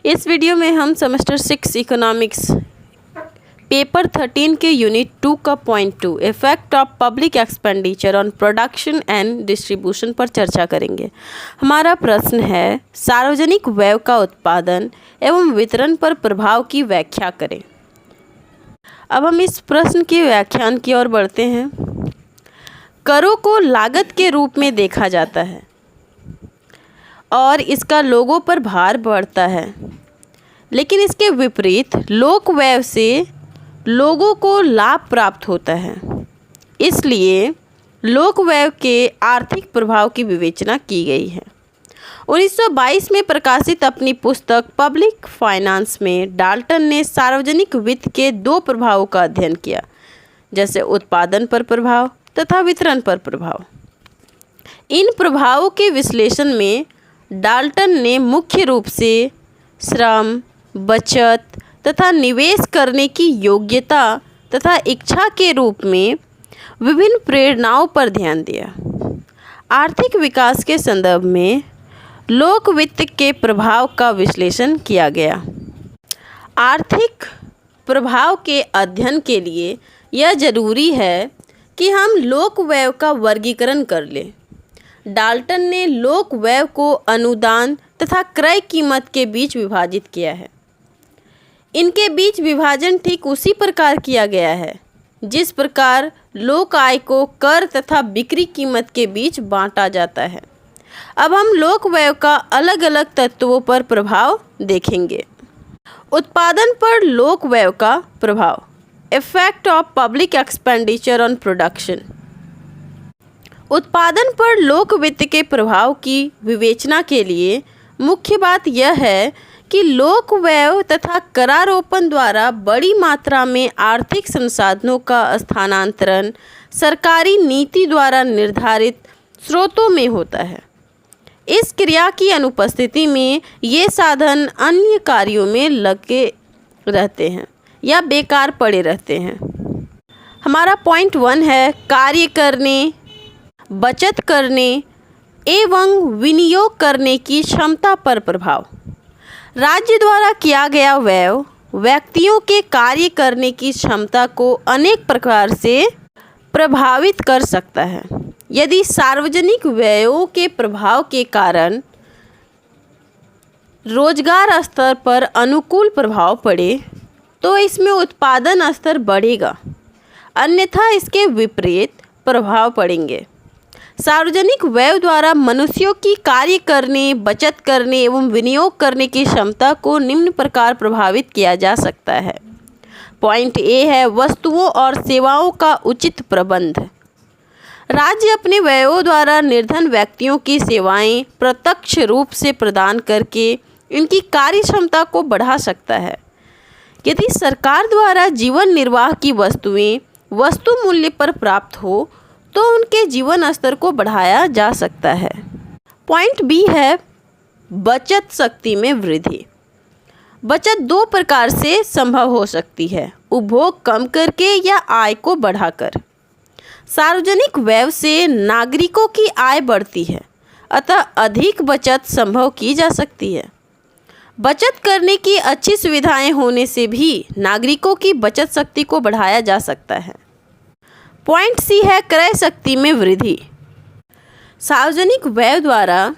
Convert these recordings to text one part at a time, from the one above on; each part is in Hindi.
इस वीडियो में हम सेमेस्टर 6 इकोनॉमिक्स पेपर 13 के यूनिट 2 का point 2 effect of public expenditure on production and distribution पर चर्चा करेंगे। हमारा प्रश्न है, सार्वजनिक व्यय का उत्पादन एवं वितरण पर प्रभाव की व्याख्या करें। अब हम इस प्रश्न के व्याख्यान की ओर बढ़ते हैं। करों को लागत के रूप में देखा जाता है और इसका लोगों पर भार बढ़ता है, लेकिन इसके विपरीत लोक व्यय से लोगों को लाभ प्राप्त होता है। इसलिए लोक व्यय के आर्थिक प्रभाव की विवेचना की गई है। 1922 में प्रकाशित अपनी पुस्तक पब्लिक फाइनेंस में डाल्टन ने सार्वजनिक वित्त के दो प्रभावों का अध्ययन किया, जैसे उत्पादन पर प्रभाव तथा वितरण पर प्रभाव। इन प्रभावों के विश्लेषण में डाल्टन ने मुख्य रूप से श्रम, बचत तथा निवेश करने की योग्यता तथा इच्छा के रूप में विभिन्न प्रेरणाओं पर ध्यान दिया। आर्थिक विकास के संदर्भ में लोक वित्त के प्रभाव का विश्लेषण किया गया। आर्थिक प्रभाव के अध्ययन के लिए यह जरूरी है कि हम लोक व्यय का वर्गीकरण कर लें। डाल्टन ने लोक व्यय को अनुदान तथा क्रय कीमत के बीच विभाजित किया है। इनके बीच विभाजन ठीक उसी प्रकार किया गया है जिस प्रकार लोक आय को कर तथा बिक्री कीमत के बीच बांटा जाता है। अब हम लोक व्यय का अलग अलग तत्वों पर प्रभाव देखेंगे। उत्पादन पर लोक व्यय का प्रभाव, effect of public expenditure on production. उत्पादन पर लोक वित्त के प्रभाव की विवेचना के लिए मुख्य बात यह है कि लोक व्यय तथा करारोपण द्वारा बड़ी मात्रा में आर्थिक संसाधनों का स्थानांतरण सरकारी नीति द्वारा निर्धारित स्रोतों में होता है। इस क्रिया की अनुपस्थिति में ये साधन अन्य कार्यों में लगे रहते हैं या बेकार पड़े रहते हैं। हमारा पॉइंट 1 है कार्य करने, बचत करने एवं विनियोग करने की क्षमता पर प्रभाव। राज्य द्वारा किया गया व्यय व्यक्तियों के कार्य करने की क्षमता को अनेक प्रकार से प्रभावित कर सकता है। यदि सार्वजनिक व्ययों के प्रभाव के कारण रोजगार स्तर पर अनुकूल प्रभाव पड़े तो इसमें उत्पादन स्तर बढ़ेगा, अन्यथा इसके विपरीत प्रभाव पड़ेंगे। सार्वजनिक व्यय द्वारा मनुष्यों की कार्य करने, बचत करने एवं विनियोग करने की क्षमता को निम्न प्रकार प्रभावित किया जा सकता है। पॉइंट ए है वस्तुओं और सेवाओं का उचित प्रबंध। राज्य अपने व्ययों द्वारा निर्धन व्यक्तियों की सेवाएं प्रत्यक्ष रूप से प्रदान करके इनकी कार्य क्षमता को बढ़ा सकता है। यदि सरकार द्वारा जीवन निर्वाह की वस्तुएं वस्तु मूल्य पर प्राप्त हो तो उनके जीवन स्तर को बढ़ाया जा सकता है। पॉइंट बी है बचत शक्ति में वृद्धि। बचत दो प्रकार से संभव हो सकती है, उपभोग कम करके या आय को बढ़ाकर। सार्वजनिक व्यय से नागरिकों की आय बढ़ती है, अतः अधिक बचत संभव की जा सकती है। बचत करने की अच्छी सुविधाएं होने से भी नागरिकों की बचत शक्ति को बढ़ाया जा सकता है। पॉइंट सी है क्रय शक्ति में वृद्धि। सार्वजनिक व्यय द्वारा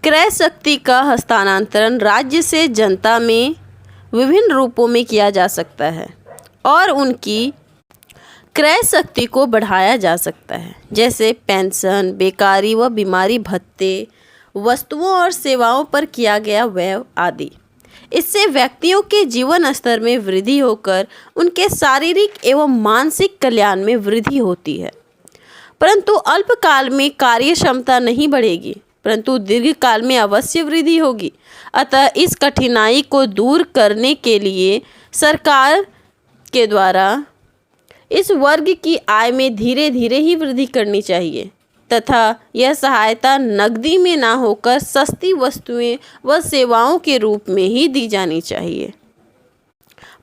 क्रय शक्ति का हस्तांतरण राज्य से जनता में विभिन्न रूपों में किया जा सकता है और उनकी क्रय शक्ति को बढ़ाया जा सकता है, जैसे पेंशन, बेकारी व बीमारी भत्ते, वस्तुओं और सेवाओं पर किया गया व्यय आदि। इससे व्यक्तियों के जीवन स्तर में वृद्धि होकर उनके शारीरिक एवं मानसिक कल्याण में वृद्धि होती है। परंतु अल्पकाल में कार्य क्षमता नहीं बढ़ेगी, परंतु दीर्घकाल में अवश्य वृद्धि होगी। अतः इस कठिनाई को दूर करने के लिए सरकार के द्वारा इस वर्ग की आय में धीरे धीरे ही वृद्धि करनी चाहिए तथा यह सहायता नकदी में ना होकर सस्ती वस्तुएं व सेवाओं के रूप में ही दी जानी चाहिए।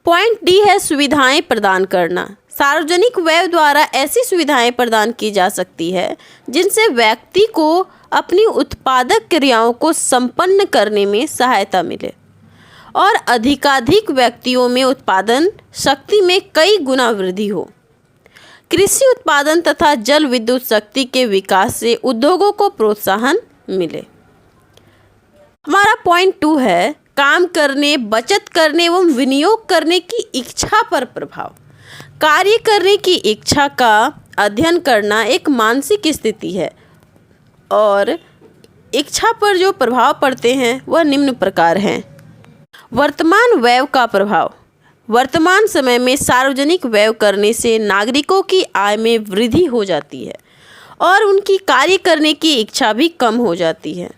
पॉइंट डी है सुविधाएं प्रदान करना। सार्वजनिक व्यय द्वारा ऐसी सुविधाएं प्रदान की जा सकती है जिनसे व्यक्ति को अपनी उत्पादक क्रियाओं को संपन्न करने में सहायता मिले। और अधिकाधिक व्यक्तियों में उत्पादन शक्ति में कई गुना वृद्धि हो। कृषि उत्पादन तथा जल विद्युत शक्ति के विकास से उद्योगों को प्रोत्साहन मिले। हमारा पॉइंट 2 है काम करने, बचत करने एवं विनियोग करने की इच्छा पर प्रभाव। कार्य करने की इच्छा का अध्ययन करना एक मानसिक स्थिति है और इच्छा पर जो प्रभाव पड़ते हैं वह निम्न प्रकार हैं। वर्तमान व्यय का प्रभाव। वर्तमान समय में सार्वजनिक व्यय करने से नागरिकों की आय में वृद्धि हो जाती है और उनकी कार्य करने की इच्छा भी कम हो जाती है,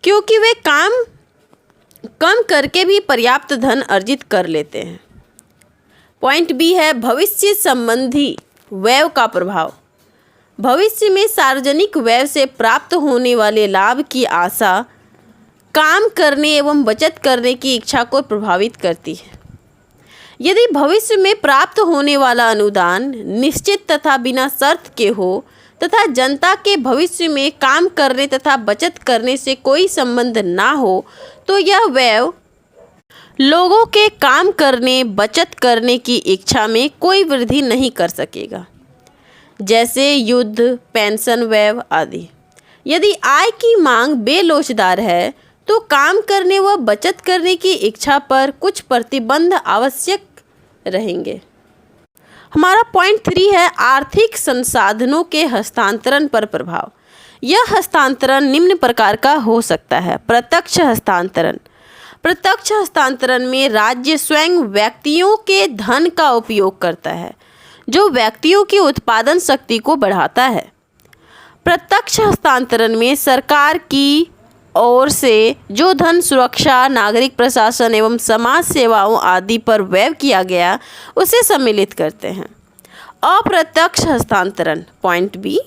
क्योंकि वे काम कम करके भी पर्याप्त धन अर्जित कर लेते हैं। पॉइंट बी है भविष्य संबंधी व्यय का प्रभाव। भविष्य में सार्वजनिक व्यय से प्राप्त होने वाले लाभ की आशा काम करने एवं बचत करने की इच्छा को प्रभावित करती है। यदि भविष्य में प्राप्त होने वाला अनुदान निश्चित तथा बिना शर्त के हो तथा जनता के भविष्य में काम करने तथा बचत करने से कोई संबंध ना हो, तो यह व्यय लोगों के काम करने, बचत करने की इच्छा में कोई वृद्धि नहीं कर सकेगा, जैसे युद्ध, पेंशन व्यय आदि। यदि आय की मांग बेलोचदार है तो काम करने व बचत करने की इच्छा पर कुछ प्रतिबंध आवश्यक रहेंगे। हमारा पॉइंट 3 है आर्थिक संसाधनों के हस्तांतरण पर प्रभाव। यह हस्तांतरण निम्न प्रकार का हो सकता है। प्रत्यक्ष हस्तांतरण। प्रत्यक्ष हस्तांतरण में राज्य स्वयं व्यक्तियों के धन का उपयोग करता है, जो व्यक्तियों की उत्पादन शक्ति को बढ़ाता है। प्रत्यक्ष हस्तांतरण में सरकार की ओर से जो धन सुरक्षा, नागरिक प्रशासन एवं समाज सेवाओं आदि पर व्यय किया गया उसे सम्मिलित करते हैं। अप्रत्यक्ष हस्तांतरण। पॉइंट बी,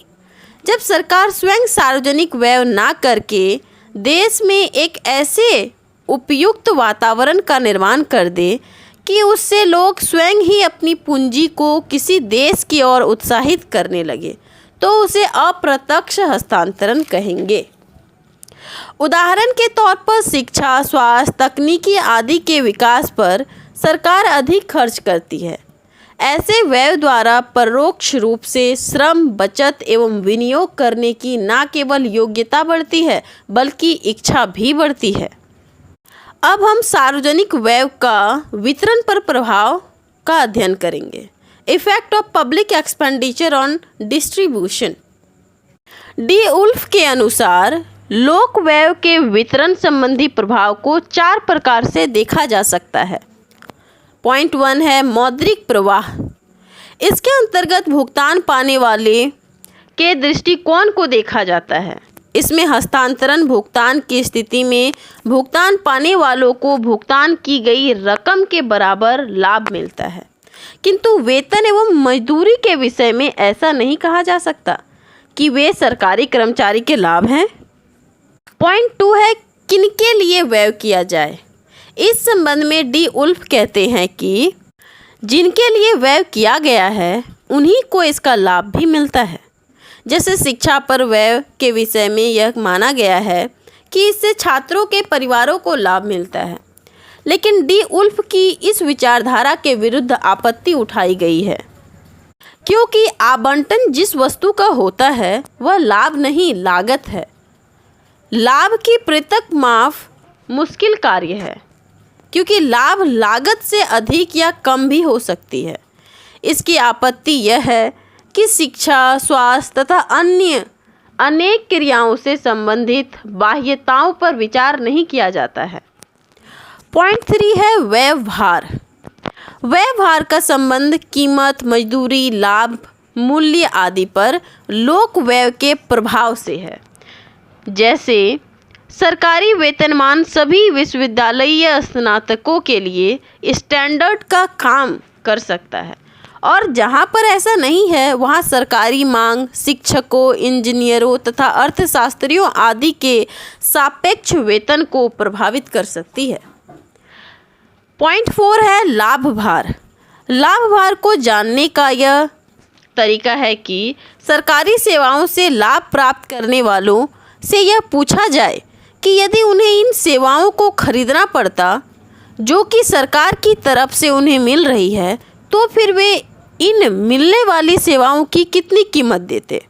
जब सरकार स्वयं सार्वजनिक व्यय ना करके देश में एक ऐसे उपयुक्त वातावरण का निर्माण कर दे कि उससे लोग स्वयं ही अपनी पूंजी को किसी देश की ओर उत्साहित करने लगे, तो उसे अप्रत्यक्ष हस्तांतरण कहेंगे। उदाहरण के तौर पर शिक्षा, स्वास्थ्य, तकनीकी आदि के विकास पर सरकार अधिक खर्च करती है। ऐसे व्यय द्वारा परोक्ष रूप से श्रम, बचत एवं विनियोग करने की न केवल योग्यता बढ़ती है बल्कि इच्छा भी बढ़ती है। अब हम सार्वजनिक व्यय का वितरण पर प्रभाव का अध्ययन करेंगे। Effect of public expenditure on distribution. डी उल्फ के अनुसार लोक व्यय के वितरण संबंधी प्रभाव को 4 प्रकार से देखा जा सकता है। पॉइंट 1 है मौद्रिक प्रवाह। इसके अंतर्गत भुगतान पाने वाले के दृष्टिकोण को देखा जाता है। इसमें हस्तांतरण भुगतान की स्थिति में भुगतान पाने वालों को भुगतान की गई रकम के बराबर लाभ मिलता है, किंतु वेतन एवं मजदूरी के विषय में ऐसा नहीं कहा जा सकता कि वे सरकारी कर्मचारी के लाभ हैं। पॉइंट 2 है किनके लिए व्यय किया जाए। इस संबंध में डी उल्फ कहते हैं कि जिनके लिए व्यय किया गया है उन्हीं को इसका लाभ भी मिलता है। जैसे शिक्षा पर व्यय के विषय में यह माना गया है कि इससे छात्रों के परिवारों को लाभ मिलता है, लेकिन डी उल्फ की इस विचारधारा के विरुद्ध आपत्ति उठाई गई है, क्योंकि आवंटन जिस वस्तु का होता है वह लाभ नहीं, लागत है। लाभ की पृथक माप मुश्किल कार्य है, क्योंकि लाभ लागत से अधिक या कम भी हो सकती है। इसकी आपत्ति यह है कि शिक्षा, स्वास्थ्य तथा अन्य अनेक क्रियाओं से संबंधित बाह्यताओं पर विचार नहीं किया जाता है। पॉइंट 3 है व्यवहार। व्यवहार का संबंध कीमत, मजदूरी, लाभ, मूल्य आदि पर लोक व्यय के प्रभाव से है। जैसे सरकारी वेतनमान सभी विश्वविद्यालयीय स्नातकों के लिए स्टैंडर्ड का काम कर सकता है, और जहाँ पर ऐसा नहीं है वहाँ सरकारी मांग शिक्षकों, इंजीनियरों तथा अर्थशास्त्रियों आदि के सापेक्ष वेतन को प्रभावित कर सकती है। पॉइंट 4 है लाभ भार। लाभ भार को जानने का यह तरीका है कि सरकारी सेवाओं से लाभ प्राप्त करने वालों से यह पूछा जाए कि यदि उन्हें इन सेवाओं को खरीदना पड़ता जो कि सरकार की तरफ से उन्हें मिल रही है, तो फिर वे इन मिलने वाली सेवाओं की कितनी कीमत देते।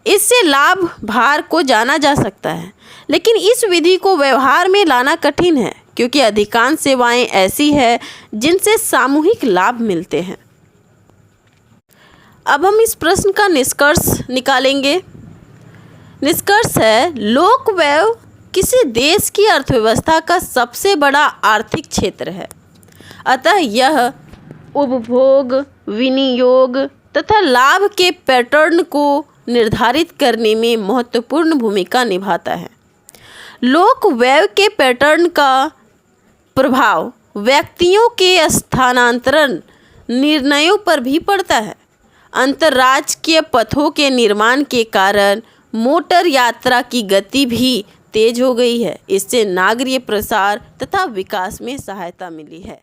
इससे लाभ भार को जाना जा सकता है, लेकिन इस विधि को व्यवहार में लाना कठिन है, क्योंकि अधिकांश सेवाएं ऐसी हैं जिनसे सामूहिक लाभ मिलते हैं। अब हम इस प्रश्न का निष्कर्ष निकालेंगे। निष्कर्ष है, लोक व्यय किसी देश की अर्थव्यवस्था का सबसे बड़ा आर्थिक क्षेत्र है। अतः यह उपभोग, विनियोग तथा लाभ के पैटर्न को निर्धारित करने में महत्वपूर्ण भूमिका निभाता है। लोक व्यय के पैटर्न का प्रभाव व्यक्तियों के स्थानांतरण निर्णयों पर भी पड़ता है। अंतर्राज्यीय पथों के निर्माण के कारण मोटर यात्रा की गति भी तेज हो गई है। इससे नागरिक प्रसार तथा विकास में सहायता मिली है।